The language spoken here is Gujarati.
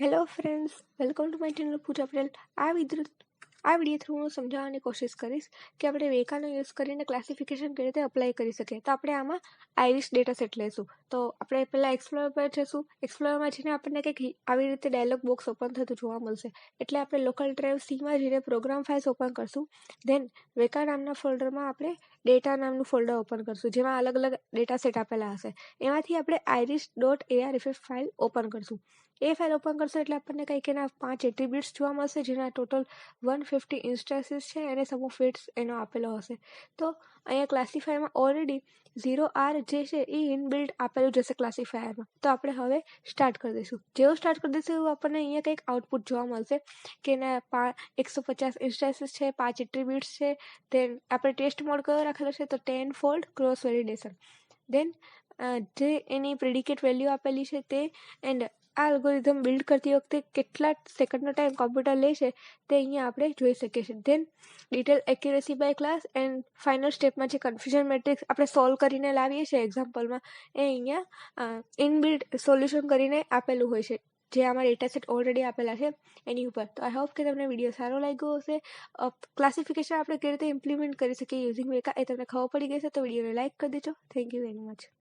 Hello friends, welcome to my channel Pooja Patel. આ વિડીયો થ્રુ હું સમજાવવાની કોશિશ કરીશ કે આપણે વેકાનો યુઝ કરીને ક્લાસિફિકેશન કેવી રીતે અપ્લાય કરી શકીએ. તો આપણે આમાં આઈરિશ ડેટા સેટ લઈશું. તો આપણે પહેલાં એક્સપ્લોર પર જઈશું. એક્સપ્લોરમાં જઈને આપણને કંઈક આવી રીતે ડાયલોગ બોક્સ ઓપન થતું જોવા મળશે. એટલે આપણે લોકલ ડ્રાઈવ સીમાં જઈને પ્રોગ્રામ ફાઇલ્સ ઓપન કરશું. ધેન વેકા નામના ફોલ્ડરમાં આપણે ડેટા નામનું ફોલ્ડર ઓપન કરશું, જેમાં અલગ અલગ ડેટા સેટ આપેલા હશે. એમાંથી આપણે iris.arff ફાઇલ ઓપન કરશું. એ ફાઇલ ઓપન કરશો એટલે આપણને કંઈક એના 5 એટ્રીબ્યુટ્સ જોવા મળશે, જેના ટોટલ 150 ઇન્સ્ટન્સીસ છે અને સમ ઓફ ઇટ્સ એનો આપેલો હશે. તો અહીંયા ક્લાસિફાયરમાં ઓલરેડી 0R જે છે એ ઇનબિલ્ટ આપેલું જશે ક્લાસિફાયરમાં. તો આપણે હવે સ્ટાર્ટ કરી દઈશું. જેવું સ્ટાર્ટ કરી દઈશું એવું આપણને અહીંયા કંઈક આઉટપુટ જોવા મળશે કે એના 150 ઇન્સ્ટન્સીસ છે, 5 એટ્રીબ્યુટ્સ છે. ધેન આપણે ટેસ્ટ મોડ કયો રાખેલો છે, તો 10 ફોલ્ડ ક્રોસ વેલિડેશન. ધેન જે એની પ્રેડિકેટ વેલ્યુ આપેલી છે તે, એન્ડ આ અલ્ગોરિધમ બિલ્ડ કરતી વખતે કેટલા સેકન્ડનો ટાઈમ કોમ્પ્યુટર લે છે તે અહીંયા આપણે જોઈ શકીએ છીએ. Then detail accuracy by class and final સ્ટેપમાં જે કન્ફ્યુઝન મેટ્રિક્સ આપણે સોલ્વ કરીને લાવીએ છીએ એક્ઝામ્પલમાં, એ અહીંયા ઇનબિલ્ટ સોલ્યુશન કરીને આપેલું હોય છે, જે આમાં ડેટા સેટ ઓલરેડી આપેલા છે એની ઉપર. તો આઈ હોપ કે તમને વિડીયો સારો લાગ્યો હશે. ક્લાસિફિકેશન આપણે કેવી રીતે ઇમ્પ્લિમેન્ટ કરી શકીએ યુઝિંગ વેકા એ તમને ખબર પડી ગઈ છે. તો વિડીયોને લાઇક કરી દેજો. Thank you very much.